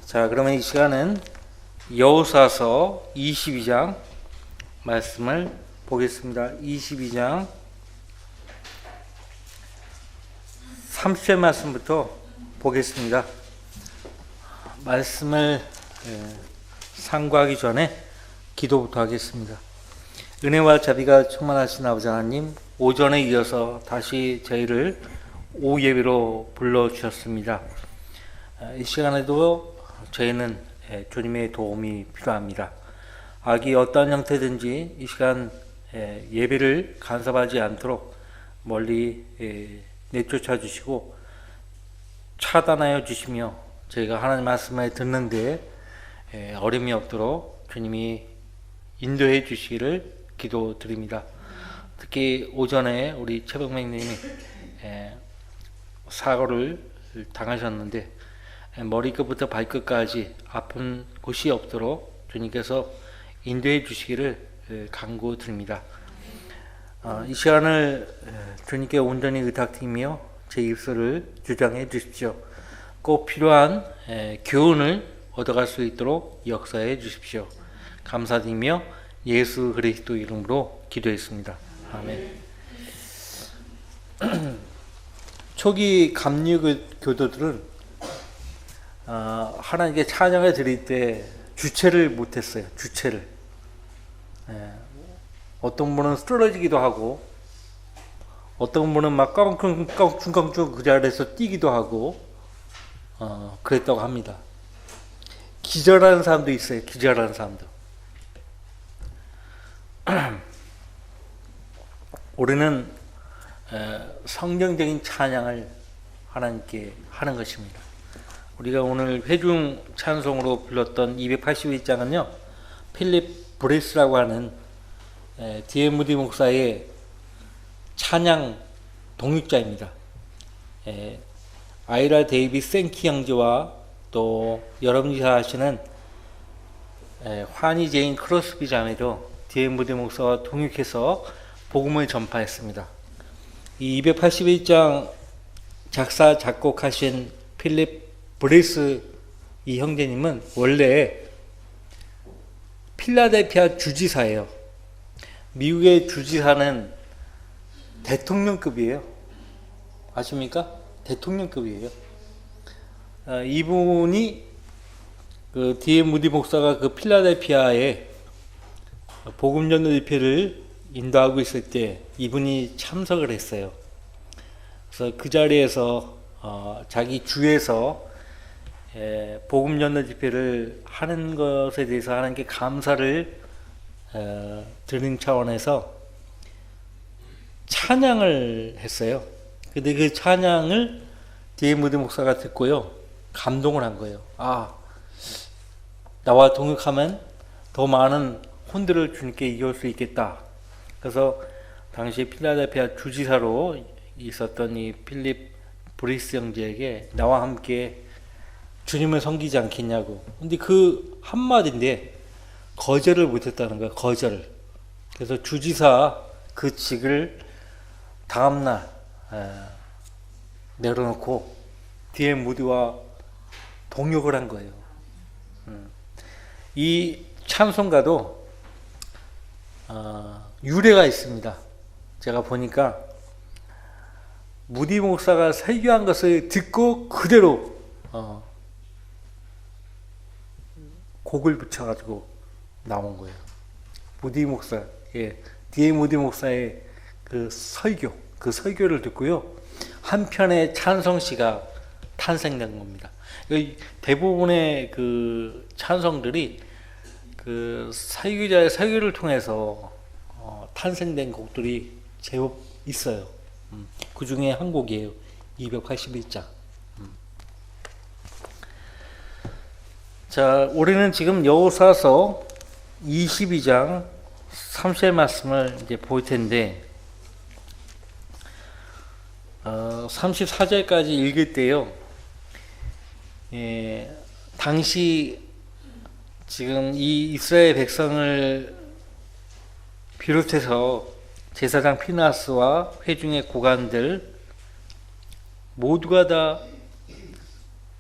자, 그러면 이 시간은 여호수아서 22장 말씀을 보겠습니다. 22장 30절 말씀부터 보겠습니다. 말씀을 상고하기 전에 기도부터 하겠습니다. 은혜와 자비가 충만하신 아버지 하나님, 오전에 이어서 다시 저희를 오후 예배로 불러주셨습니다. 이 시간에도 저희는 주님의 도움이 필요합니다. 악이 어떤 형태든지 이 시간 예배를 간섭하지 않도록 멀리 내쫓아 주시고 차단하여 주시며 저희가 하나님 말씀을 듣는데 어려움이 없도록 주님이 인도해 주시기를 기도드립니다. 특히 오전에 우리 최병명님이 사고를 당하셨는데 머리끝부터 발끝까지 아픈 곳이 없도록 주님께서 인도해 주시기를 간구드립니다. 이 시간을 주님께 온전히 의탁드리며 제 입술을 주장해 주십시오. 꼭 필요한 교훈을 얻어갈 수 있도록 역사해 주십시오. 감사드리며 예수 그리스도 이름으로 기도했습니다. 아멘. 초기 감리 교도들은 하나님께 찬양을 드릴 때 주체를 못했어요. 주체를. 어떤 분은 쓰러지기도 하고, 어떤 분은 막 깡충깡충 그 자리에서 뛰기도 하고, 그랬다고 합니다. 기절하는 사람도 있어요. 기절하는 사람도. 우리는 성경적인 찬양을 하나님께 하는 것입니다. 우리가 오늘 회중 찬송으로 불렀던 281장은요, 필립 브레스라고 하는 D.M. 무디 목사의 찬양 동역자입니다. 아이라 데이비 생키 형제와 또 여러분이 잘 아시는 환희 제인 크로스비 자매도 D.M. 무디 목사와 동역해서 복음을 전파했습니다. 이 281장 작사 작곡하신 필립 브레스 이 형제님은 원래 필라델피아 주지사예요. 미국의 주지사는 대통령급이에요. 아십니까? 대통령급이에요. 이분이 그 D.M. 무디 목사가 그 필라델피아에 복음 전도 집회를 인도하고 있을 때 이분이 참석을 했어요. 그래서 그 자리에서 자기 주에서 복음 전도 집회를 하는 것에 대해서 하나님께 감사를 드리는 차원에서 찬양을 했어요. 근데 그 찬양을 D.M. 무디 목사가 듣고요, 감동을 한 거예요. 나와 동역하면 더 많은 혼들을 주님께 이겨올 수 있겠다. 그래서 당시 필라델피아 주지사로 있었던 이 필립 브리스 형제에게 나와 함께 주님을 섬기지 않겠냐고. 근데 그 한마디인데 거절을 못했다는 거야. 거절을. 그래서 주지사 그 직을 다음날 내려놓고 D.M. 무디와 동역을 한 거예요. 이 찬송가도 유래가 있습니다. 제가 보니까 무디 목사가 설교한 것을 듣고 그대로 곡을 붙여가지고 나온 거예요. 무디 목사, D.M. 무디 목사의 그 설교를 듣고요, 한 편의 찬송시가 탄생된 겁니다. 대부분의 그 찬송들이 그 설교자의 설교를 통해서 탄생된 곡들이 제법 있어요. 그 중에 한 곡이에요. 281장. 자, 우리는 지금 여호수아서 22장 30절 말씀을 이제 볼 텐데, 34절까지 읽을 때요, 당시 지금 이 이스라엘 백성을 비롯해서 제사장 피나스와 회중의 고관들 모두가 다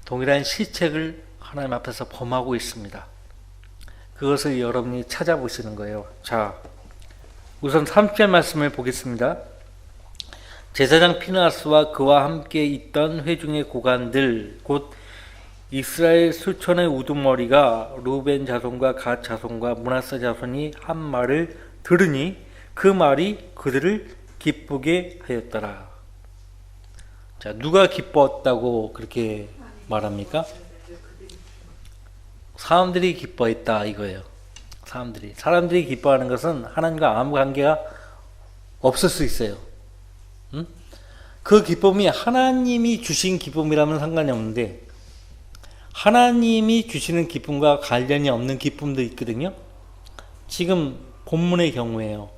동일한 실책을 하나님 앞에서 범하고 있습니다. 그것을 여러분이 찾아보시는 거예요. 자, 우선 30절 말씀을 보겠습니다. 제사장 피느하스와 그와 함께 있던 회중의 고관들 곧 이스라엘 수천의 우두머리가 루벤 자손과 갓 자손과 므낫세 자손이 한 말을 들으니 그 말이 그들을 기쁘게 하였더라. 자, 누가 기뻤다고 그렇게 말합니까? 사람들이 기뻐했다 이거예요. 사람들이 기뻐하는 것은 하나님과 아무 관계가 없을 수 있어요. 그 기쁨이 하나님이 주신 기쁨이라면 상관이 없는데 하나님이 주시는 기쁨과 관련이 없는 기쁨도 있거든요. 지금 본문의 경우에요.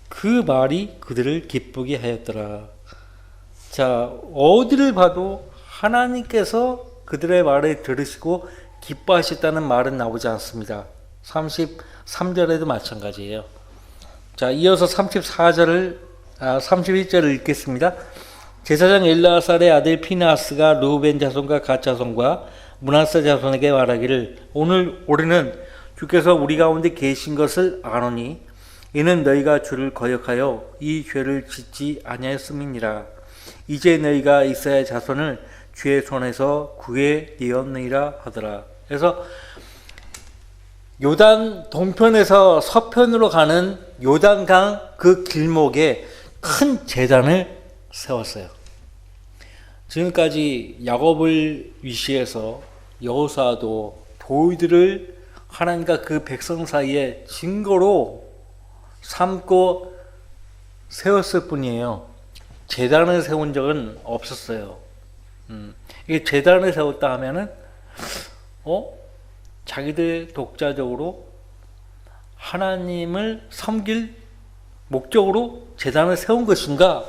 그 말이 그들을 기쁘게 하였더라. 자, 어디를 봐도 하나님께서 그들의 말을 들으시고 기뻐하셨다는 말은 나오지 않습니다. 33절에도 마찬가지예요. 자, 이어서 31절을 읽겠습니다. 제사장 엘르아살의 아들 피느하스가 루벤 자손과 갓 자손과 므낫세 자손에게 말하기를 오늘 우리는 주께서 우리 가운데 계신 것을 아노니 이는 너희가 주를 거역하여 이 죄를 짓지 아니하였음이니라. 이제 너희가 이스라엘 자손을 주의 손에서 구해내었느니라 하더라. 그래서 요단 동편에서 서편으로 가는 요단강 그 길목에 큰 제단을 세웠어요. 지금까지 야곱을 위시해서 여호수아도 도위들을 하나님과 그 백성 사이에 증거로 삼고 세웠을 뿐이에요. 제단을 세운 적은 없었어요. 이게 제단을 세웠다 하면은 자기들 독자적으로 하나님을 섬길 목적으로 제단을 세운 것인가?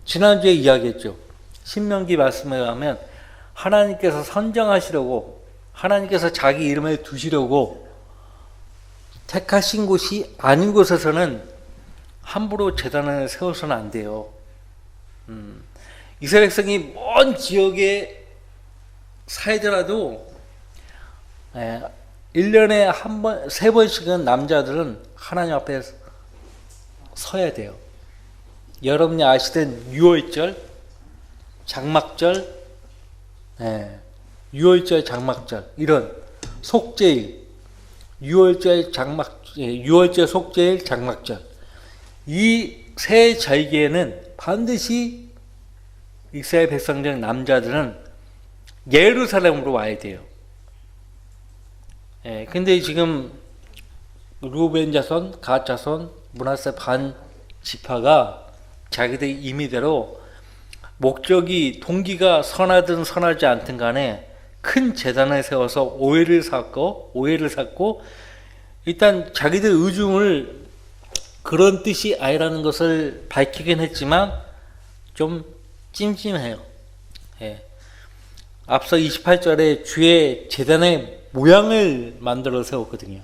지난주에 이야기했죠. 신명기 말씀에 가면 하나님께서 선정하시려고 하나님께서 자기 이름을 두시려고 택하신 곳이 아닌 곳에서는 함부로 제단을 세워서는 안 돼요. 이스라엘 백성이 먼 지역에 살더라도 1년에 한 번, 3번씩은 남자들은 하나님 앞에 서야 돼요. 여러분이 아시던 유월절, 장막절, 유월절, 장막절 이런 속죄일, 유월절, 속죄일, 장막절 이 세 절기에는 반드시 이스라엘 백성들 남자들은 예루살렘으로 와야 돼요. 근데 지금 루벤 자손, 갓 자손, 므낫세 반 지파가 자기들 임의대로 목적이 동기가 선하든 선하지 않든 간에 큰 제단을 세워서 오해를 샀고 일단 자기들 의중을 그런 뜻이 아니라는 것을 밝히긴 했지만 좀 찜찜해요. 앞서 28절에 주의 제단의 모양을 만들어 세웠거든요.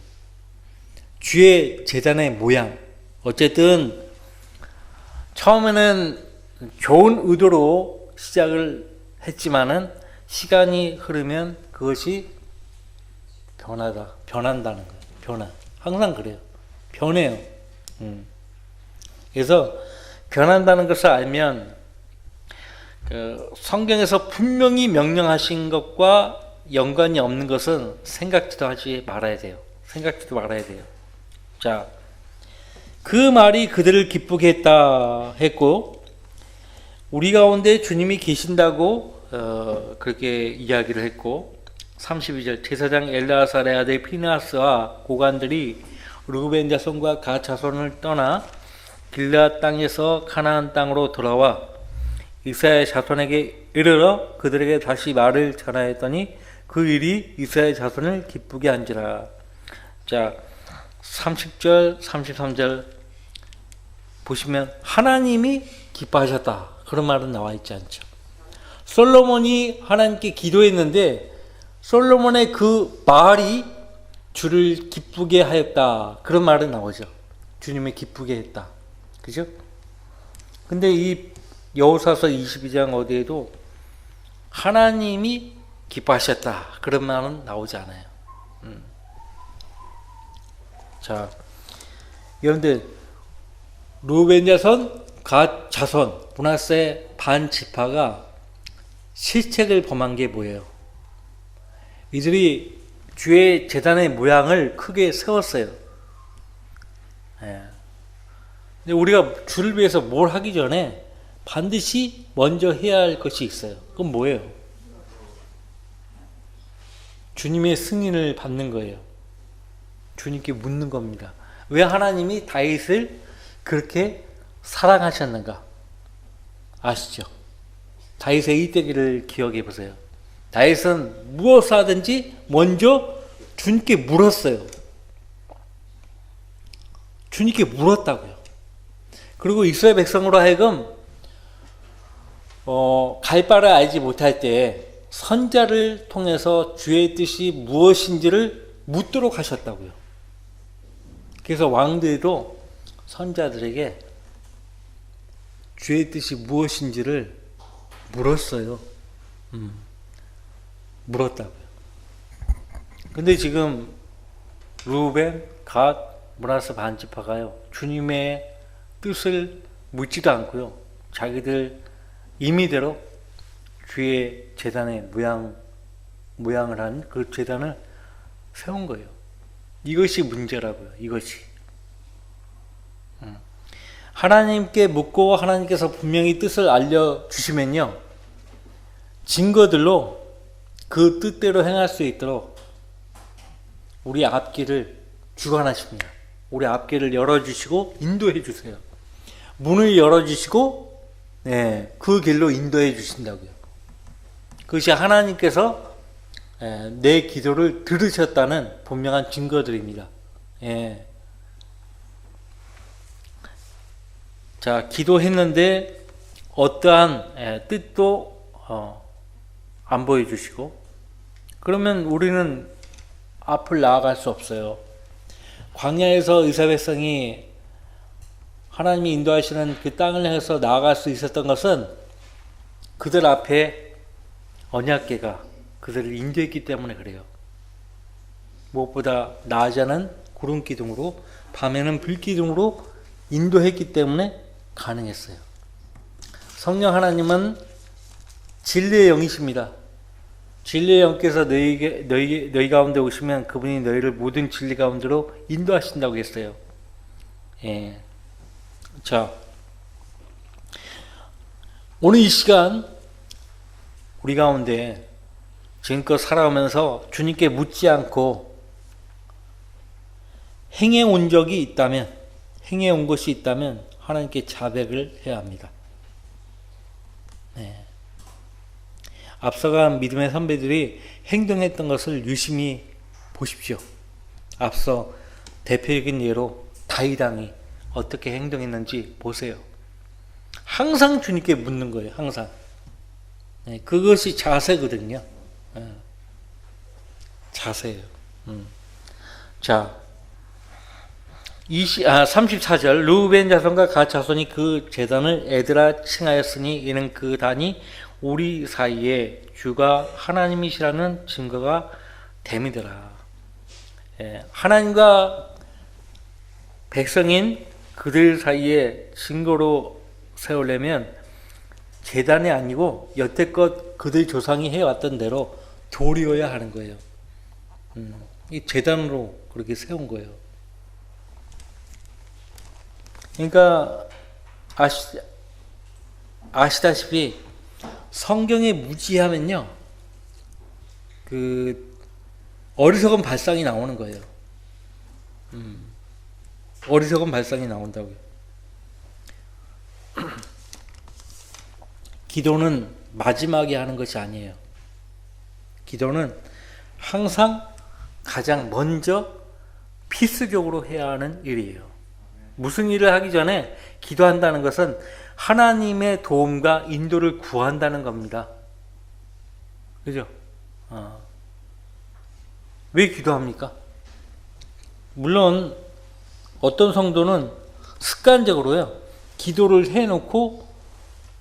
주의 제단의 모양. 어쨌든 처음에는 좋은 의도로 시작을 했지만은 시간이 흐르면 그것이 변한다는 거예요. 변화. 항상 그래요. 변해요. 그래서 변한다는 것을 알면 성경에서 분명히 명령하신 것과 연관이 없는 것은 생각지도 말아야 돼요. 자, 그 말이 그들을 기쁘게 했고 우리 가운데 주님이 계신다고 그렇게 이야기를 했고 32절 제사장 엘르아살의 아들 피느하스와 고관들이 루벤 자손과 갓 자손을 떠나 길르앗 땅에서 가나안 땅으로 돌아와 이스라엘 자손에게 이르러 그들에게 다시 말을 전하였더니 그 일이 이스라엘 자손을 기쁘게 한지라. 자, 30절, 33절 보시면 하나님이 기뻐하셨다. 그런 말은 나와 있지 않죠. 솔로몬이 하나님께 기도했는데 솔로몬의 그 말이 주를 기쁘게 하였다. 그런 말은 나오죠. 주님이 기쁘게 했다. 그죠? 근데 이 여호수아서 22장 어디에도 하나님이 기뻐하셨다. 그런 말은 나오지 않아요. 자, 여러분들 루벤 자손, 갓 자손, 므낫세 반 지파가 실책을 범한 게 뭐예요? 이들이 주의 제단의 모양을 크게 세웠어요. 예. 근데 우리가 주를 위해서 뭘 하기 전에 반드시 먼저 해야 할 것이 있어요. 그건 뭐예요? 주님의 승인을 받는 거예요. 주님께 묻는 겁니다. 왜 하나님이 다윗을 그렇게 사랑하셨는가? 아시죠? 다윗의 이때기를 기억해 보세요. 다윗은 무엇을 하든지 먼저 주님께 물었어요. 주님께 물었다고요. 그리고 이스라엘 백성으로 하여금 갈 바를 알지 못할 때 선자를 통해서 주의 뜻이 무엇인지를 묻도록 하셨다고요. 그래서 왕들도 선자들에게 주의 뜻이 무엇인지를 물었어요. 물었다고요. 근데 지금 루벤, 갓, 므낫세 반 지파가요, 주님의 뜻을 묻지도 않고요, 자기들 임의대로 주의 제단의 모양을 한 그 제단을 세운 거예요. 이것이 문제라고요. 이것이. 하나님께 묻고 하나님께서 분명히 뜻을 알려주시면요, 증거들로 그 뜻대로 행할 수 있도록 우리 앞길을 주관하십니다. 우리 앞길을 열어주시고 인도해 주세요. 문을 열어주시고 그 길로 인도해 주신다고요. 그것이 하나님께서 내 기도를 들으셨다는 분명한 증거들입니다. 자, 기도했는데 어떠한 뜻도 안 보여주시고, 그러면 우리는 앞을 나아갈 수 없어요. 광야에서 이스라엘 백성이 하나님이 인도하시는 그 땅을 향해서 나아갈 수 있었던 것은 그들 앞에 언약궤가 그들을 인도했기 때문에 그래요. 무엇보다 낮에는 구름 기둥으로, 밤에는 불 기둥으로 인도했기 때문에 가능했어요. 성령 하나님은 진리의 영이십니다. 진리의 영께서 너희 가운데 오시면 그분이 너희를 모든 진리 가운데로 인도하신다고 했어요. 자, 오늘 이 시간 우리 가운데 지금껏 살아오면서 주님께 묻지 않고 행해온 적이 있다면, 행해온 것이 있다면 하나님께 자백을 해야 합니다. 앞서간 믿음의 선배들이 행동했던 것을 유심히 보십시오. 앞서 대표적인 예로 다윗 왕이 어떻게 행동했는지 보세요. 항상 주님께 묻는 거예요. 항상. 그것이 자세거든요. 자세예요. 자, 34절, 르우벤 자손과 갓 자손이 그 제단을 에드라 칭하였으니 이는 그 단이 우리 사이에 주가 하나님이시라는 증거가 됨이더라. 하나님과 백성인 그들 사이에 증거로 세우려면 제단이 아니고 여태껏 그들 조상이 해왔던 대로 돌이어야 하는 거예요. 이 제단으로 그렇게 세운 거예요. 그러니까 아시다시피 성경에 무지하면요, 그 어리석은 발상이 나오는 거예요. 어리석은 발상이 나온다고요. 기도는 마지막에 하는 것이 아니에요. 기도는 항상 가장 먼저 필수적으로 해야 하는 일이에요. 무슨 일을 하기 전에 기도한다는 것은 하나님의 도움과 인도를 구한다는 겁니다. 그죠? 왜 기도합니까? 물론 어떤 성도는 습관적으로요, 기도를 해놓고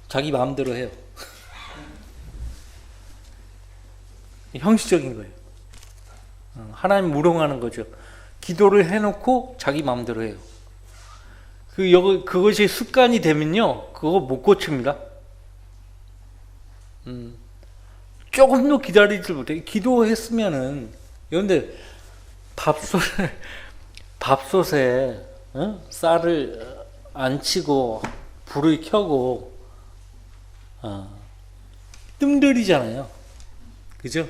자기 마음대로 해요. 형식적인 거예요. 하나님 무롱하는 거죠. 기도를 해놓고 자기 마음대로 해요. 그것이 습관이 되면요, 그거 못 고칩니다. 조금도 기다리지 못해. 기도했으면은, 그런데 밥솥에 쌀을 안 치고 불을 켜고 뜸들이잖아요. 그죠?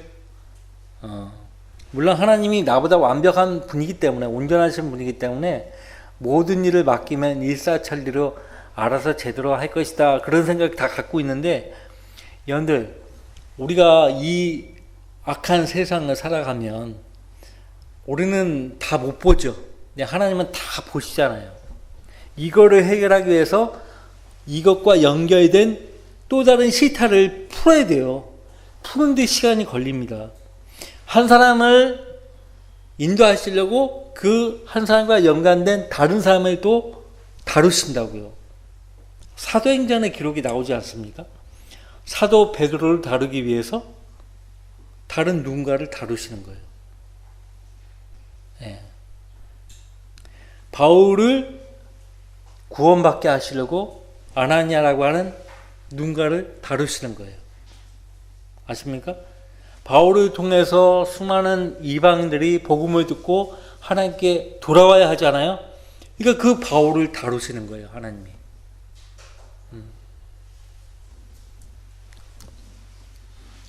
물론 하나님이 나보다 완벽한 분이기 때문에, 온전하신 분이기 때문에 모든 일을 맡기면 일사천리로 알아서 제대로 할 것이다, 그런 생각 다 갖고 있는데, 여러분들, 우리가 이 악한 세상을 살아가면 우리는 다 못 보죠. 근데 하나님은 다 보시잖아요. 이거를 해결하기 위해서 이것과 연결된 또 다른 실타를 풀어야 돼요. 푸는데 시간이 걸립니다. 한 사람을 인도하시려고 그 한 사람과 연관된 다른 사람을 또 다루신다고요. 사도행전의 기록이 나오지 않습니까? 사도 베드로를 다루기 위해서 다른 누군가를 다루시는 거예요. 예. 바울을 구원받게 하시려고 아나니아라고 하는 누군가를 다루시는 거예요. 아십니까? 바울을 통해서 수많은 이방인들이 복음을 듣고 하나님께 돌아와야 하잖아요. 그러니까 그 바울을 다루시는 거예요, 하나님이.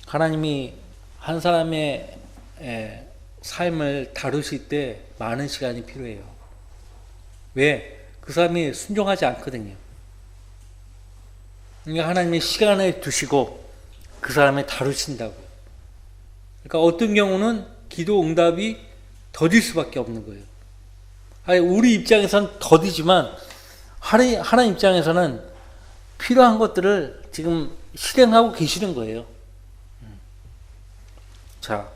하나님이 한 사람의 삶을 다루실 때 많은 시간이 필요해요. 왜? 그 사람이 순종하지 않거든요. 그러니까 하나님이 시간을 두시고 그 사람을 다루신다고요. 그러니까 어떤 경우는 기도 응답이 더딜 수밖에 없는 거예요. 아니, 우리 입장에서는 더디지만 하나님 입장에서는 필요한 것들을 지금 실행하고 계시는 거예요. 자,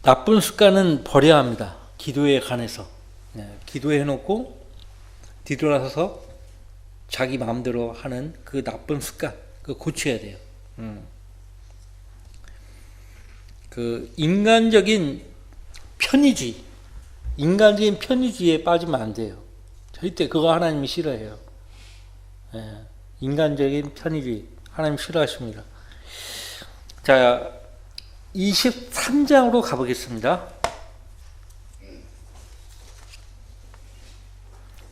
나쁜 습관은 버려야 합니다. 기도에 관해서. 기도해놓고 뒤돌아서서 자기 마음대로 하는 그 나쁜 습관, 그거 고쳐야 돼요. 그 인간적인 편의주의에 빠지면 안 돼요. 절대 그거 하나님이 싫어해요. 인간적인 편의주의, 하나님 싫어하십니다. 자, 23장으로 가보겠습니다.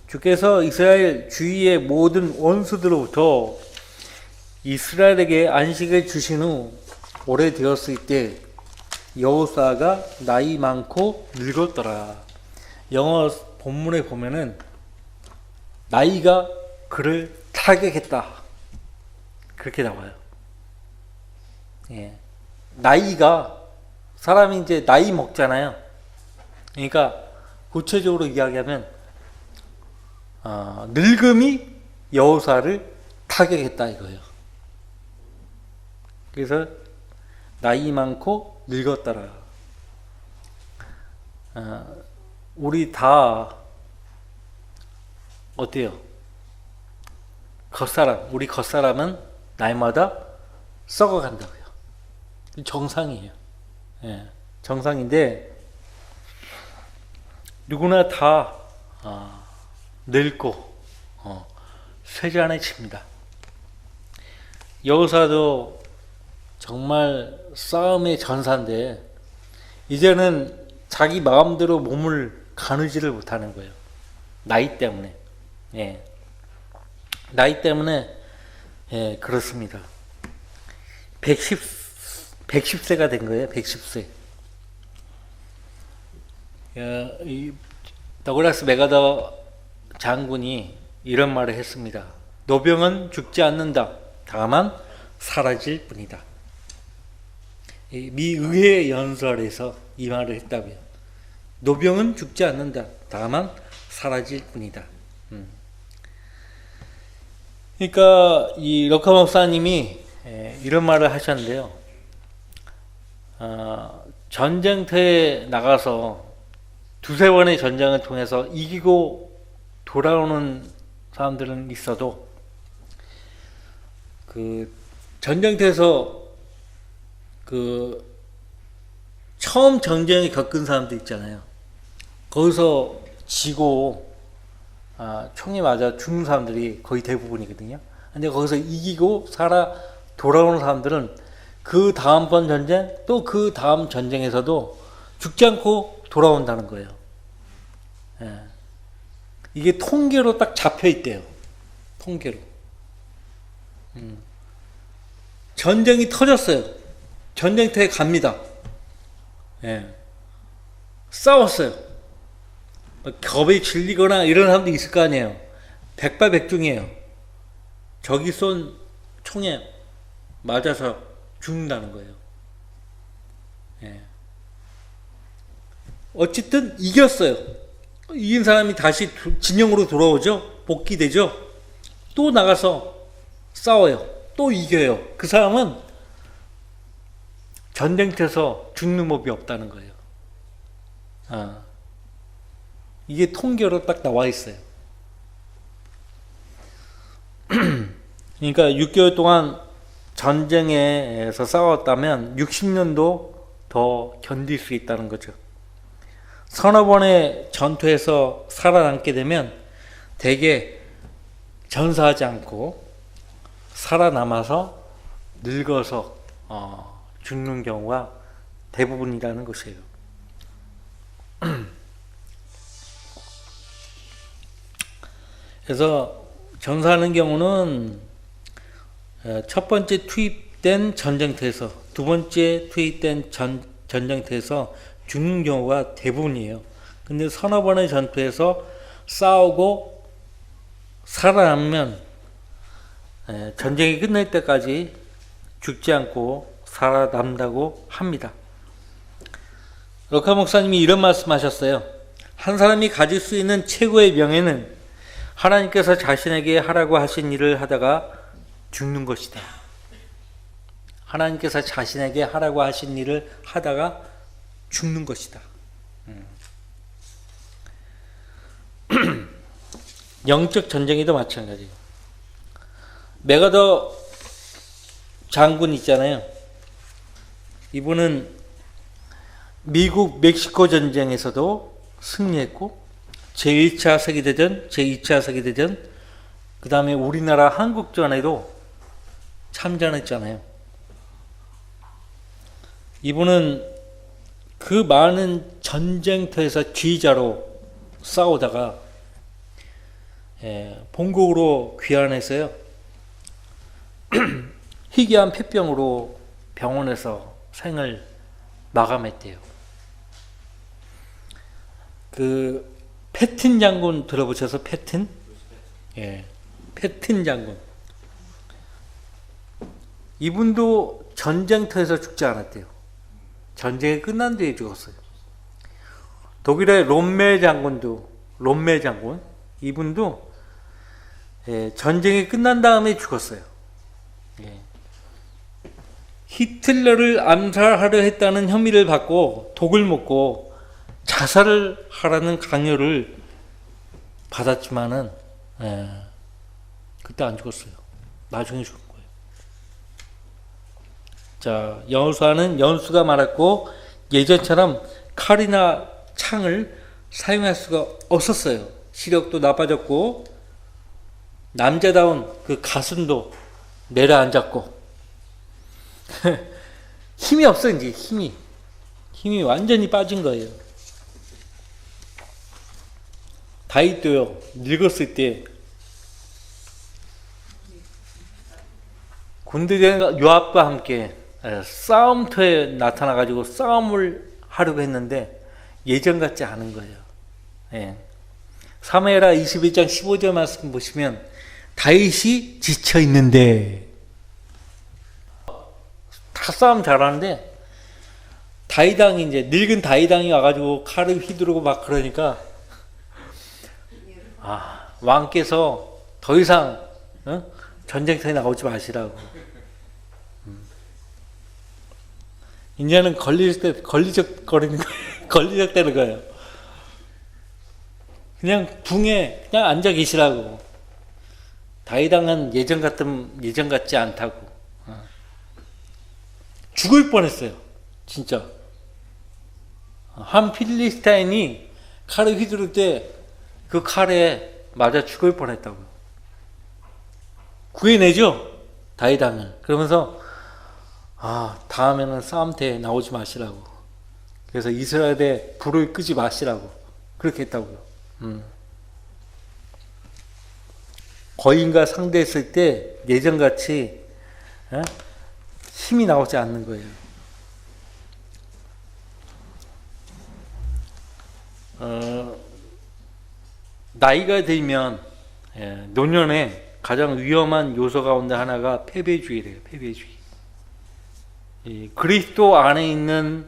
주께서 이스라엘 주위의 모든 원수들로부터 이스라엘에게 안식을 주신 후 오래되었을 때 여호수아가 나이 많고 늙었더라. 영어 본문에 보면은 나이가 그를 타격했다, 그렇게 나와요. 예. 나이가, 사람이 이제 나이 먹잖아요. 그러니까 구체적으로 이야기하면 늙음이 여호수아를 타격했다 이거예요. 그래서 나이 많고 늙었더라. 우리 다 어때요? 우리 겉사람은 날마다 썩어간다고요. 정상이에요. 예, 정상인데 누구나 다 늙고 쇠잔해집니다. 여호수아도 정말 싸움의 전사인데 이제는 자기 마음대로 몸을 가누지를 못하는 거예요. 나이 때문에. 예. 나이 때문에 그렇습니다. 110세가 된 거예요. 110세. 더글라스 맥아더 장군이 이런 말을 했습니다. 노병은 죽지 않는다. 다만 사라질 뿐이다. 미 의회 연설에서 이 말을 했다고요. 노병은 죽지 않는다. 다만 사라질 뿐이다. 그러니까 이 럭커 목사님이 이런 말을 하셨는데요. 전쟁터에 나가서 두세 번의 전쟁을 통해서 이기고 돌아오는 사람들은 있어도 그 전쟁터에서 그 처음 전쟁을 겪은 사람들 있잖아요. 거기서 지고 총에 맞아 죽는 사람들이 거의 대부분이거든요. 근데 거기서 이기고 살아 돌아오는 사람들은 그 다음번 전쟁 또 그 다음 전쟁에서도 죽지 않고 돌아온다는 거예요. 예. 이게 통계로 딱 잡혀 있대요. 통계로. 전쟁이 터졌어요. 전쟁터에 갑니다. 예. 싸웠어요. 겁에 질리거나 이런 사람도 있을 거 아니에요. 백발백중이에요. 적이 쏜 총에 맞아서 죽는다는 거예요. 예. 어쨌든 이겼어요. 이긴 사람이 다시 진영으로 돌아오죠. 복귀되죠. 또 나가서 싸워요. 또 이겨요. 그 사람은 전쟁터에서 죽는 법이 없다는 거예요. 이게 통계로 딱 나와 있어요. 그러니까 6개월 동안 전쟁에서 싸웠다면 60년도 더 견딜 수 있다는 거죠. 서너 번의 전투에서 살아남게 되면 대개 전사하지 않고 살아남아서 늙어서 죽는 경우가 대부분이라는 것이에요. 그래서 전사하는 경우는 첫 번째 투입된 전쟁터에서, 두 번째 투입된 전쟁터에서 죽는 경우가 대부분이에요. 근데 서너 번의 전투에서 싸우고 살아남으면 전쟁이 끝날 때까지 죽지 않고 살아남다고 합니다. 럭하 목사님이 이런 말씀하셨어요. 한 사람이 가질 수 있는 최고의 명예는 하나님께서 자신에게 하라고 하신 일을 하다가 죽는 것이다. 하나님께서 자신에게 하라고 하신 일을 하다가 죽는 것이다. 영적 전쟁에도 마찬가지예요. 메가더 장군 있잖아요. 이분은 미국 멕시코 전쟁에서도 승리했고 제1차 세계대전, 제2차 세계대전, 그 다음에 우리나라 한국전에도 참전했잖아요. 이분은 그 많은 전쟁터에서 지휘자로 싸우다가 본국으로 귀환해서요. 희귀한 폐병으로 병원에서 생을 마감했대요. 그 패튼 장군 들어보셔서 패튼? 예, 패튼 장군. 이분도 전쟁터에서 죽지 않았대요. 전쟁이 끝난 뒤에 죽었어요. 독일의 롬메 장군, 이분도 전쟁이 끝난 다음에 죽었어요. 히틀러를 암살하려 했다는 혐의를 받고 독을 먹고 자살을 하라는 강요를 받았지만은 그때 안 죽었어요. 나중에 죽은 거예요. 자, 여호수아는 연수가 많았고 예전처럼 칼이나 창을 사용할 수가 없었어요. 시력도 나빠졌고 남자다운 그 가슴도 내려앉았고 힘이 없어. 이제 힘이 완전히 빠진 거예요. 다윗도요, 늙었을 때 군대장 요압과 함께 싸움터에 나타나가지고 싸움을 하려고 했는데 예전 같지 않은 거예요. 사무엘하 21장 15절 말씀 보시면 다윗이 지쳐 있는데, 다 싸움 잘하는데 다윗왕이 이제 늙은 다윗왕이 와가지고 칼을 휘두르고 막 그러니까 왕께서 더 이상 전쟁터에 나오지 마시라고. 이제는 걸리적거리는 거예요. 걸리적대는 거예요. 그냥 붕에 그냥 앉아 계시라고. 다윗왕은 예전 같지 않다고. 죽을 뻔했어요. 진짜. 한 필리스타인이 칼을 휘두를 때 그 칼에 맞아 죽을 뻔했다고요. 구해내죠? 다윗왕을. 그러면서 다음에는 싸움터에 나오지 마시라고. 그래서 이스라엘에 불을 끄지 마시라고 그렇게 했다고요. 거인과 상대했을 때 예전같이 힘이 나오지 않는 거예요. 나이가 들면 노년에 가장 위험한 요소 가운데 하나가 패배주의래요. 패배주의. 그리스도 안에 있는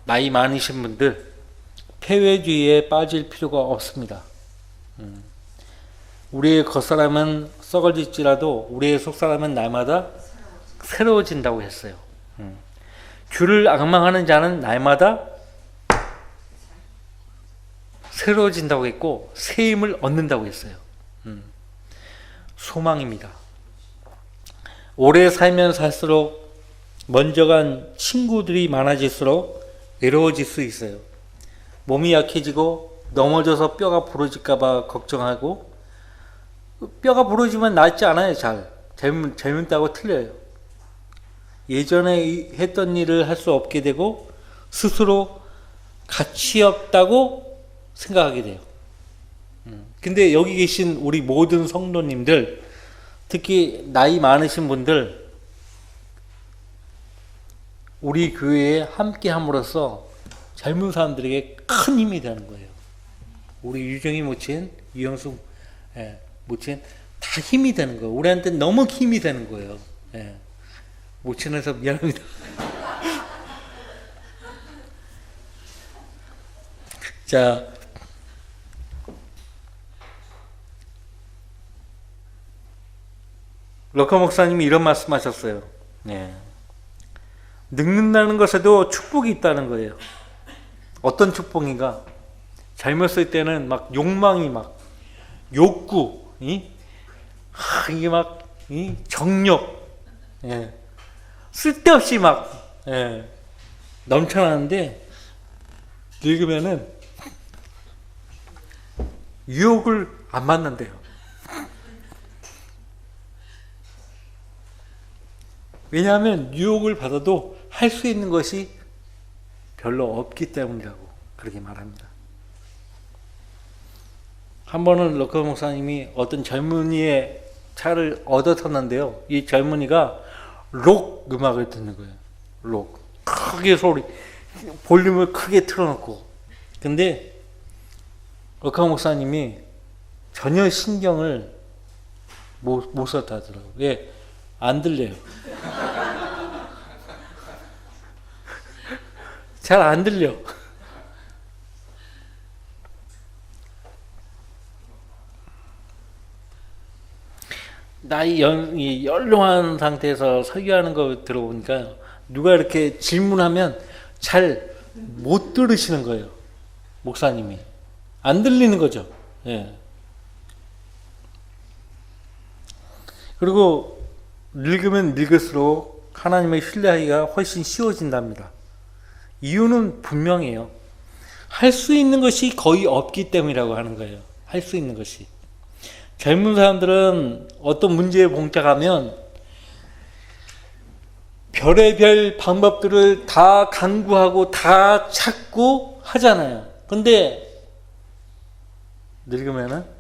나이 많으신 분들 패배주의에 빠질 필요가 없습니다. 우리의 겉사람은 썩어질지라도 우리의 속사람은 날마다 새로워진다고 했어요. 주를 앙망하는 자는 날마다 새로워진다고 했고 새 힘을 얻는다고 했어요. 소망입니다. 오래 살면 살수록 먼저 간 친구들이 많아질수록 외로워질 수 있어요. 몸이 약해지고 넘어져서 뼈가 부러질까 봐 걱정하고, 뼈가 부러지면 낫지 않아요. 젊다고 틀려요. 예전에 했던 일을 할 수 없게 되고 스스로 가치 없다고 생각하게 돼요. 근데 여기 계신 우리 모든 성도님들, 특히 나이 많으신 분들, 우리 교회에 함께 함으로써 젊은 사람들에게 큰 힘이 되는 거예요. 우리 유정이 모친, 유영숙 모친 다 힘이 되는 거예요. 우리한테 너무 힘이 되는 거예요. 모친에서 미안합니다. 자, 럭커 목사님이 이런 말씀하셨어요. 늙는다는 것에도 축복이 있다는 거예요. 어떤 축복인가? 젊었을 때는 막 욕망이 막 욕구, 이게 막 정욕, 쓸데없이 막 넘쳐나는데 늙으면은 유혹을 안 받는데요. 왜냐하면 유혹을 받아도 할 수 있는 것이 별로 없기 때문이라고 그렇게 말합니다. 한 번은 럭커 목사님이 어떤 젊은이의 차를 얻어 탔는데요. 이 젊은이가 록 음악을 듣는 거예요. 록. 크게 볼륨을 크게 틀어놓고. 근데 럭커 목사님이 전혀 신경을 못 썼다 하더라고요. 왜? 안 들려요. 잘 안 들려. 나이 연로한 상태에서 설교하는 거 들어보니까 누가 이렇게 질문하면 잘 못 들으시는 거예요. 목사님이. 안 들리는 거죠. 그리고 늙으면 늙을수록 하나님을 신뢰하기가 훨씬 쉬워진답니다. 이유는 분명해요. 할 수 있는 것이 거의 없기 때문이라고 하는 거예요. 할 수 있는 것이. 젊은 사람들은 어떤 문제에 봉착하면 별의별 방법들을 다 강구하고 다 찾고 하잖아요. 근데 늙으면은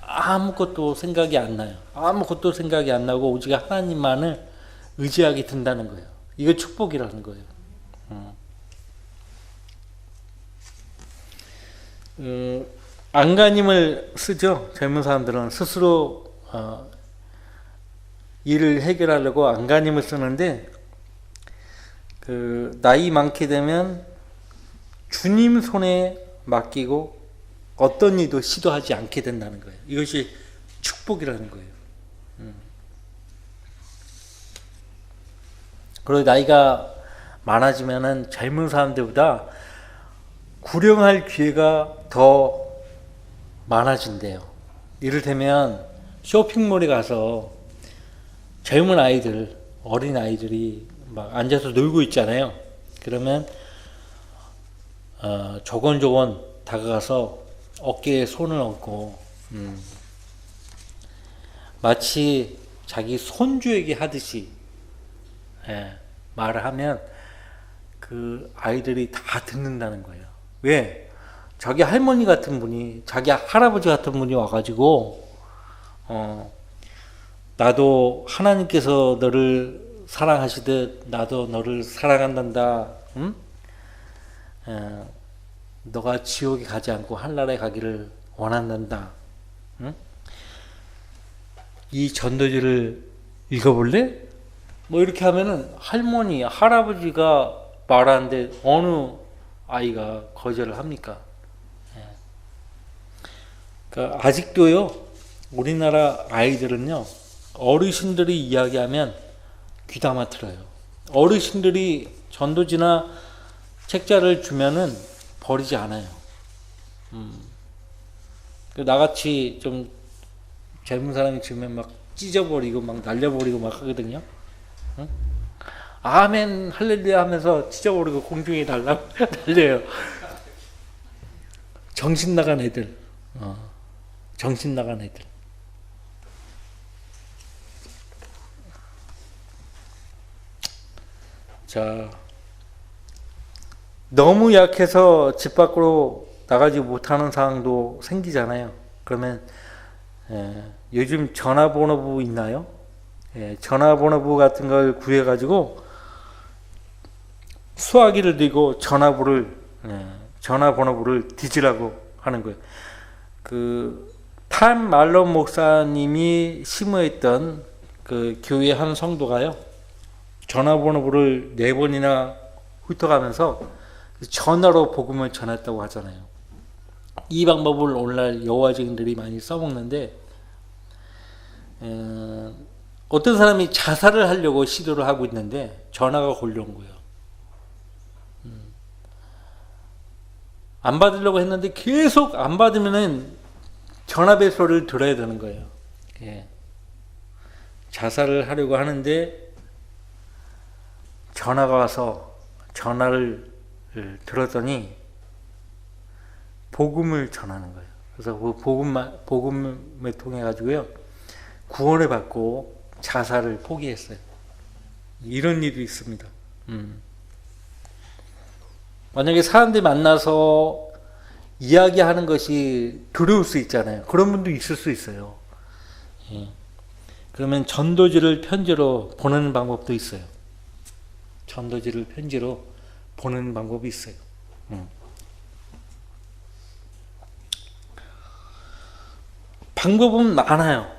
아무것도 생각이 안 나요. 아무것도 생각이 안 나고 오직 하나님만을 의지하게 된다는 거예요. 이거 축복이라는 거예요. 안간힘을 쓰죠. 젊은 사람들은 스스로 일을 해결하려고 안간힘을 쓰는데, 나이 많게 되면 주님 손에 맡기고 어떤 일도 시도하지 않게 된다는 거예요. 이것이 축복이라는 거예요. 그리고 나이가 많아지면은 젊은 사람들보다 구령할 기회가 더 많아진대요. 이를테면 쇼핑몰에 가서 젊은 아이들, 어린 아이들이 막 앉아서 놀고 있잖아요. 그러면 조곤조곤 다가가서 어깨에 손을 얹고 마치 자기 손주에게 하듯이 말을 하면 그 아이들이 다 듣는다는 거예요. 왜? 자기 할머니 같은 분이, 자기 할아버지 같은 분이 와가지고 나도 하나님께서 너를 사랑하시듯 나도 너를 사랑한단다. 응? 너가 지옥에 가지 않고 하늘나라에 가기를 원한단다. 응? 이 전도지를 읽어볼래? 뭐 이렇게 하면은 할머니, 할아버지가 말하는데 어느 아이가 거절을 합니까? 그러니까 아직도요, 우리나라 아이들은요, 어르신들이 이야기하면 귀담아 들어요. 어르신들이 전도지나 책자를 주면은 버리지 않아요. 나같이 좀 젊은 사람이 주면 막 찢어버리고 막 날려버리고 막 하거든요. 응? 아멘 할렐루야 하면서 찢어버리고 공중에 날려요. 정신 나간 애들. 정신 나간 애들. 자, 너무 약해서 집 밖으로 나가지 못하는 상황도 생기잖아요. 그러면 요즘 전화번호부 있나요? 전화번호부 같은 걸 구해가지고 수화기를 들고 전화번호부를 뒤지라고 하는 거예요. 탐 말론 목사님이 심어했던 그 교회 한 성도가요, 전화번호부를 4번이나 훑어가면서 전화로 복음을 전했다고 하잖아요. 이 방법을 오늘날 여호와 증인들이 많이 써먹는데, 어떤 사람이 자살을 하려고 시도를 하고 있는데 전화가 걸려온 거예요. 안 받으려고 했는데 계속 안 받으면은 전화벨 소리를 들어야 되는 거예요. 자살을 하려고 하는데 전화가 와서 전화를 들었더니 복음을 전하는 거예요. 그래서 그 복음을 통해 가지고요, 구원을 받고 자살을 포기했어요. 이런 일도 있습니다. 만약에 사람들이 만나서 이야기하는 것이 두려울 수 있잖아요. 그런 분도 있을 수 있어요. 그러면 전도지를 편지로 보내는 방법도 있어요. 전도지를 편지로 보내는 방법이 있어요. 방법은 많아요.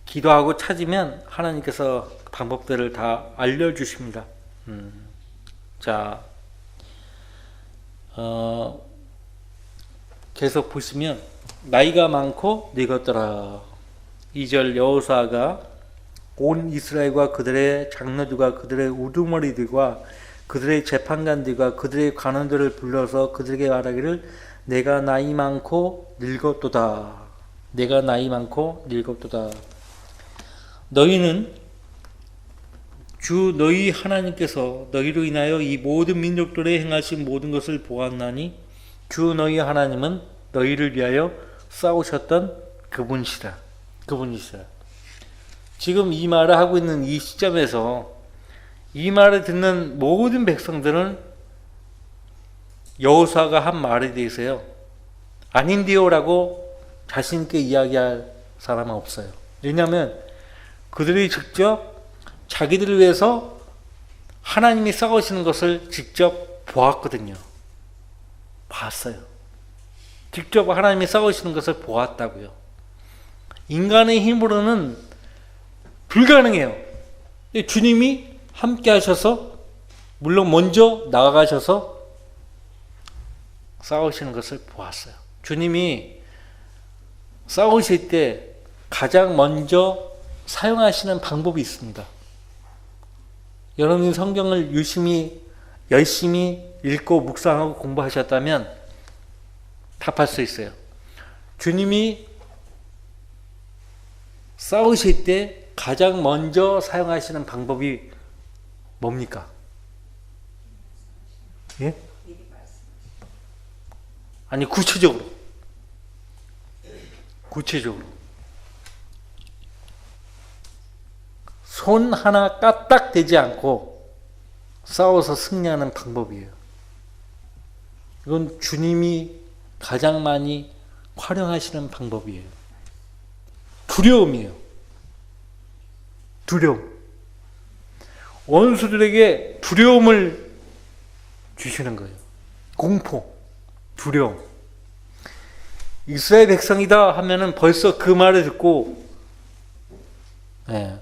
기도하고 찾으면 하나님께서 방법들을 다 알려주십니다. 자, 계속 보시면 나이가 많고 늙었더라. 2절 여호수아가 온 이스라엘과 그들의 장로들과 그들의 우두머리들과 그들의 재판관들과 그들의 관원들을 불러서 그들에게 말하기를 내가 나이 많고 늙었도다. 내가 나이 많고 늙었도다. 너희는 주 너희 하나님께서 너희로 인하여 이 모든 민족들에 행하신 모든 것을 보았나니 주 너희 하나님은 너희를 위하여 싸우셨던 그분이시라. 지금 이 말을 하고 있는 이 시점에서 이 말을 듣는 모든 백성들은 여호수아가 한 말에 대해서요, 아닌데요 라고 자신있게 이야기할 사람은 없어요. 왜냐하면 그들이 직접 자기들을 위해서 하나님이 싸우시는 것을 직접 보았거든요. 봤어요. 직접 하나님이 싸우시는 것을 보았다고요. 인간의 힘으로는 불가능해요. 주님이 함께 하셔서, 물론 먼저 나아가셔서 싸우시는 것을 보았어요. 주님이 싸우실 때 가장 먼저 사용하시는 방법이 있습니다. 여러분이 성경을 열심히 읽고 묵상하고 공부하셨다면 답할 수 있어요. 주님이 싸우실 때 가장 먼저 사용하시는 방법이 뭡니까? 예? 아니, 구체적으로. 손 하나 까딱대지 않고 싸워서 승리하는 방법이에요. 이건 주님이 가장 많이 활용하시는 방법이에요. 두려움이에요. 두려움. 원수들에게 두려움을 주시는 거예요. 공포, 두려움. 이스라엘 백성이다 하면은 벌써 그 말을 듣고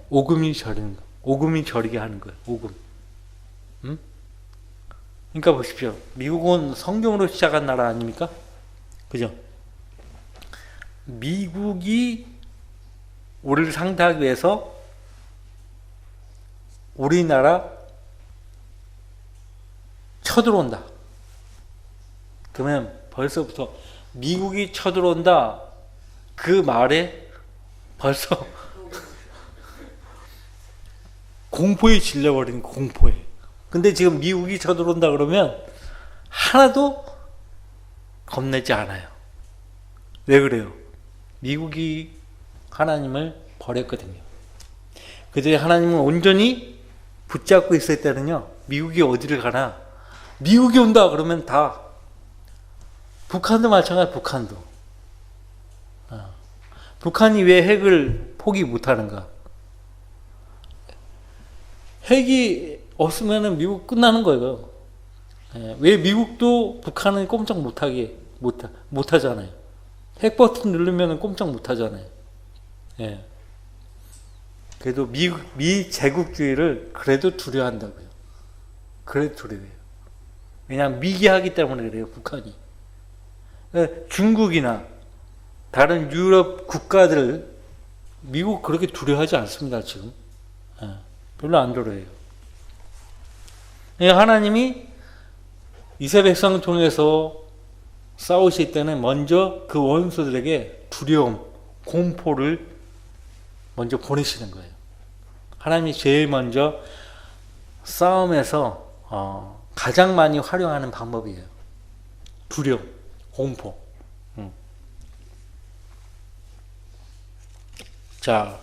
오금이 저리는 거. 오금이 저리게 하는 거예요. 오금. 그러니까 보십시오. 미국은 성경으로 시작한 나라 아닙니까? 그죠? 미국이 우리를 상대하기 위해서 우리나라 쳐들어온다. 그러면 벌써부터 미국이 쳐들어온다. 그 말에 벌써 공포에 질려버린 공포에. 근데 지금 미국이 쳐들어온다 그러면 하나도 겁내지 않아요. 왜 그래요? 미국이 하나님을 버렸거든요. 그들이 하나님을 온전히 붙잡고 있을 때는요, 미국이 어디를 가나, 미국이 온다 그러면 다, 북한도 마찬가지. 북한도. 북한이 왜 핵을 포기 못하는가? 핵이 없으면 미국 끝나는 거예요. 왜 미국도 북한은 꼼짝 못하잖아요. 핵 버튼 누르면 꼼짝 못하잖아요. 그래도 미 제국주의를 그래도 두려워한다고요. 그래도 두려워해요. 왜냐하면 미개하기 때문에 그래요, 북한이. 중국이나 다른 유럽 국가들, 미국 그렇게 두려워하지 않습니다, 지금. 별로 안 두려워해요. 하나님이 이스라엘 백성을 통해서 싸우실 때는 먼저 그 원수들에게 두려움, 공포를 먼저 보내시는 거예요. 하나님이 제일 먼저 싸움에서 가장 많이 활용하는 방법이에요. 두려움, 공포. 자,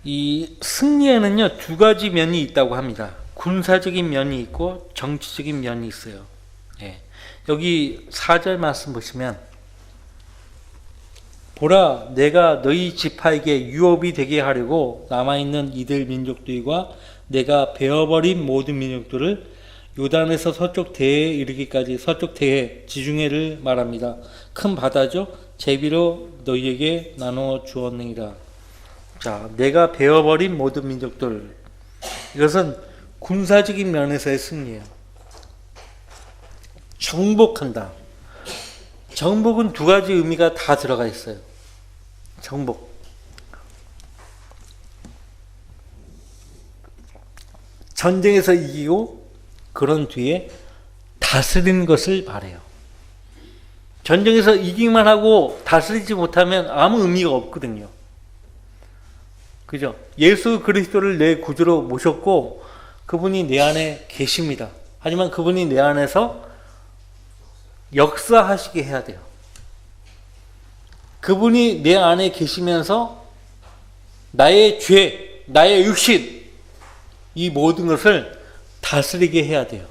이 승리에는요, 두 가지 면이 있다고 합니다. 군사적인 면이 있고 정치적인 면이 있어요. 여기 4절 말씀 보시면, 보라, 내가 너희 지파에게 유업이 되게 하려고 남아있는 이들 민족들과 내가 베어버린 모든 민족들을 요단에서 서쪽 대해에 이르기까지, 서쪽 대해 지중해를 말합니다. 큰 바다죠. 제비로 너희에게 나누어 주었느니라. 자, 내가 베어버린 모든 민족들. 이것은 군사적인 면에서의 승리예요. 정복한다. 정복은 두 가지 의미가 다 들어가 있어요. 정복. 전쟁에서 이기고 그런 뒤에 다스리는 것을 말해요. 전쟁에서 이기기만 하고 다스리지 못하면 아무 의미가 없거든요. 그죠? 예수 그리스도를 내 구주로 모셨고 그분이 내 안에 계십니다. 하지만 그분이 내 안에서 역사하시게 해야 돼요. 그분이 내 안에 계시면서 나의 죄, 나의 육신, 이 모든 것을 다스리게 해야 돼요.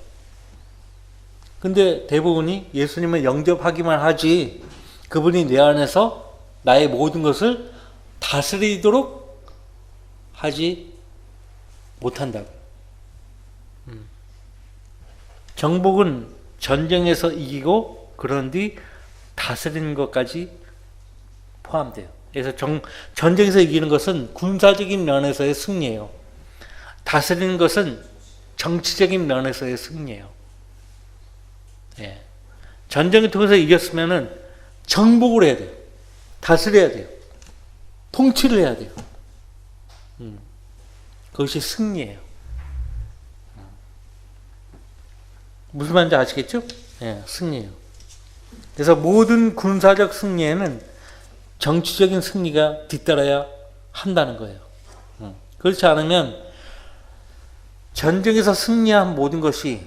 근데 대부분이 예수님을 영접하기만 하지 그분이 내 안에서 나의 모든 것을 다스리도록 하지 못한다고요. 정복은 전쟁에서 이기고 그런 뒤 다스리는 것까지 포함돼요. 그래서 전쟁에서 이기는 것은 군사적인 면에서의 승리예요. 다스리는 것은 정치적인 면에서의 승리예요. 전쟁을 통해서 이겼으면은 정복을 해야 돼요. 다스려야 돼요. 통치를 해야 돼요. 그것이 승리예요. 무슨 말인지 아시겠죠? 승리예요. 그래서 모든 군사적 승리에는 정치적인 승리가 뒤따라야 한다는 거예요. 그렇지 않으면 전쟁에서 승리한 모든 것이,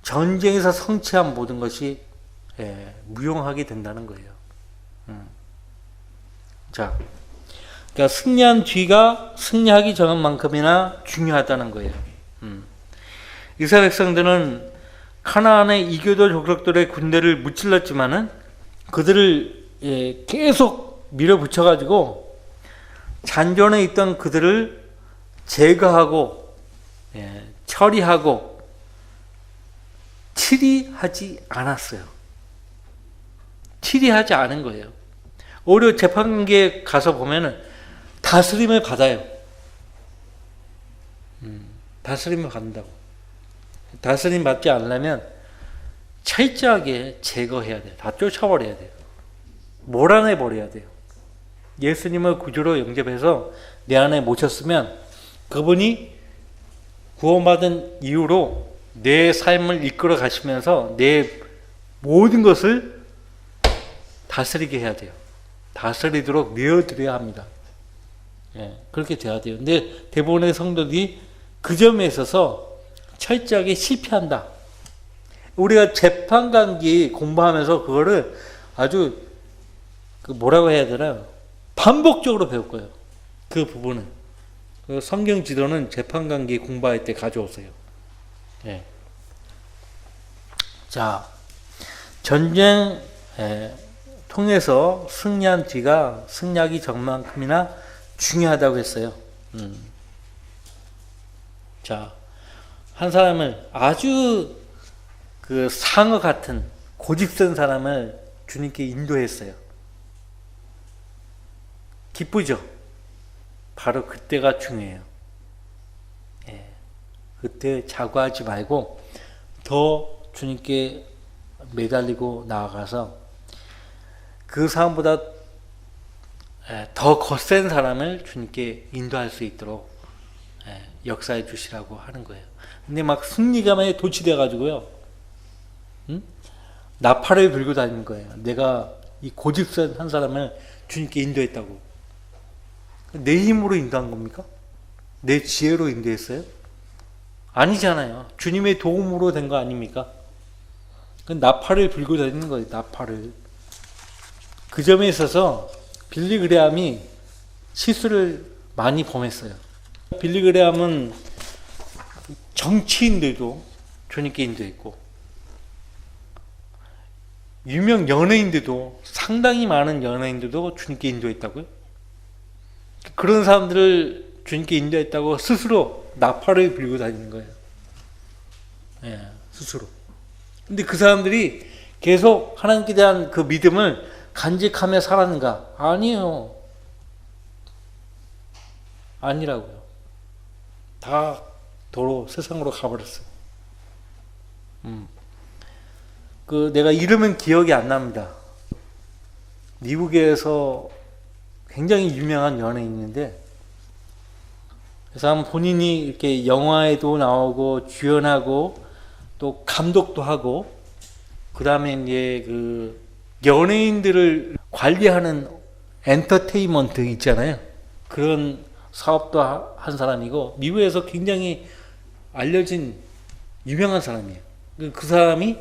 전쟁에서 성취한 모든 것이 무용하게 된다는 거예요. 자, 그러니까 승리한 뒤가 승리하기 전만큼이나 중요하다는 거예요. 이스라엘 백성들은 카나안의 이교도 족속들의 군대를 무찔렀지만은 그들을 계속 밀어붙여가지고 잔존에 있던 그들을 제거하고 처리하고 치리하지 않았어요. 치리하지 않은 거예요. 오히려 재판기에 가서 보면은 다스림을 받아요. 다스림을 받는다고. 다스림 받지 않으려면 철저하게 제거해야 돼요. 다 쫓아버려야 돼요. 몰아내버려야 돼요. 예수님을 구주로 영접해서 내 안에 모셨으면 그분이 구원받은 이후로 내 삶을 이끌어 가시면서 내 모든 것을 다스리게 해야 돼요. 다스리도록 내어드려야 합니다. 그렇게 돼야 돼요. 근데 대부분의 성도들이 그 점에 있어서 철저하게 실패한다. 우리가 재판관기 공부하면서 그거를 아주 뭐라고 해야 되나, 반복적으로 배울 거예요. 그 부분은. 성경 지도는 재판관기 공부할 때 가져오세요. 자, 전쟁 통해서 승리한 뒤가 승리하기 전만큼이나 중요하다고 했어요. 자, 한 사람을 아주 그 상어 같은 고집센 사람을 주님께 인도했어요. 기쁘죠? 바로 그때가 중요해요. 그때 자고하지 말고 더 주님께 매달리고 나아가서 그 사람보다 더 거센 사람을 주님께 인도할 수 있도록 역사해 주시라고 하는 거예요. 근데 막 승리감에 도취돼 가지고요, 나팔을 불고 다니는 거예요. 내가 이 고집센 한 사람을 주님께 인도했다고. 내 힘으로 인도한 겁니까? 내 지혜로 인도했어요? 아니잖아요. 주님의 도움으로 된 거 아닙니까? 나팔을 불고 다니는 거예요. 나팔을. 그 점에 있어서 빌리 그레함이 실수를 많이 범했어요. 빌리 그레함은 정치인들도 주님께 인도했고, 유명 연예인들도, 상당히 많은 연예인들도 주님께 인도했다고요? 그런 사람들을 주님께 인도했다고 스스로 나팔을 불고 다니는 거예요. 스스로. 근데 그 사람들이 계속 하나님께 대한 그 믿음을 간직하며 살았는가? 아니에요. 아니라고요. 다 도로 세상으로 가버렸어요. 내가 이름은 기억이 안 납니다. 미국에서 굉장히 유명한 연예인인데, 그 사람 본인이 이렇게 영화에도 나오고 주연하고 또 감독도 하고, 그 다음에 이제 그 연예인들을 관리하는 엔터테인먼트 있잖아요. 그런 사업도 한 사람이고, 미국에서 굉장히 알려진 유명한 사람이에요. 그 사람이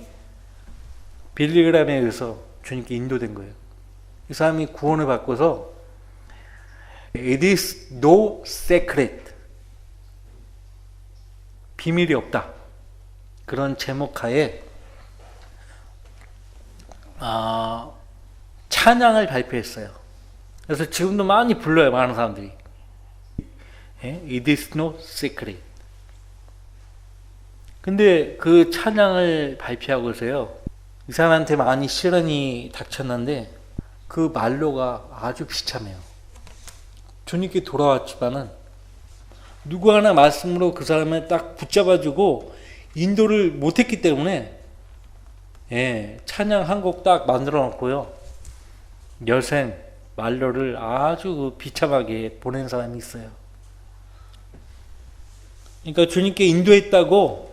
빌리 그레함에 의해서 주님께 인도된 거예요. 이 사람이 구원을 받고서 It is no secret, 비밀이 없다, 그런 제목 하에 찬양을 발표했어요. 그래서 지금도 많이 불러요, 많은 사람들이. It is no secret. 근데 그 찬양을 발표하고서요, 이 사람한테 많이 시련이 닥쳤는데 그 말로가 아주 비참해요. 주님께 돌아왔지만은 누구 하나 말씀으로 그 사람을 딱 붙잡아주고 인도를 못했기 때문에 찬양 한 곡 딱 만들어 놓고요, 여생 말로를 아주 비참하게 보낸 사람이 있어요. 그러니까 주님께 인도했다고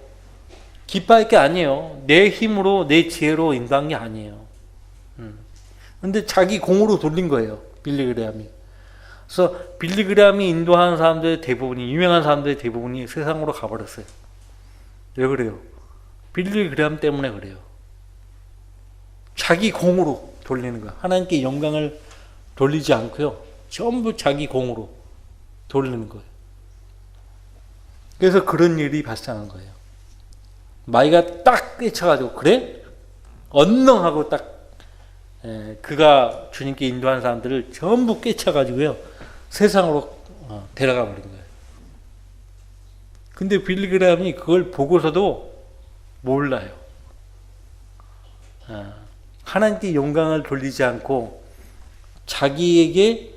기뻐할 게 아니에요. 내 힘으로, 내 지혜로 인도한 게 아니에요. 근데 자기 공으로 돌린 거예요, 빌리 그레함이. 그래서 빌리그램이 인도하는 사람들의 대부분이, 유명한 사람들의 대부분이 세상으로 가버렸어요. 왜 그래요? 빌리그램 때문에 그래요. 자기 공으로 돌리는 거야. 하나님께 영광을 돌리지 않고요. 전부 자기 공으로 돌리는 거예요. 그래서 그런 일이 발생한 거예요. 마귀가 딱 꿰쳐가지고, 그래? 언능하고 딱 그가 주님께 인도한 사람들을 전부 꿰쳐가지고요, 세상으로 데려가 버린 거예요. 근데 빌리그램이 그걸 보고서도 몰라요. 하나님께 영광을 돌리지 않고 자기에게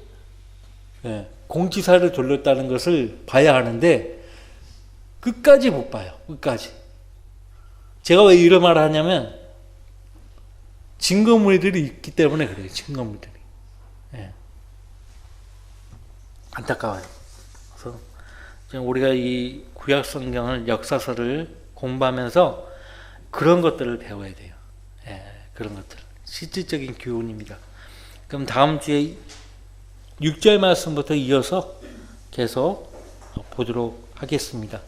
공지사를 돌렸다는 것을 봐야 하는데 끝까지 못 봐요. 끝까지. 제가 왜 이런 말을 하냐면 증거물들이 있기 때문에 그래요. 증거물들이. 안타까워요. 그래서 우리가 이 구약 성경을, 역사서를 공부하면서 그런 것들을 배워야 돼요. 그런 것들. 실질적인 교훈입니다. 그럼 다음 주에 6절 말씀부터 이어서 계속 보도록 하겠습니다.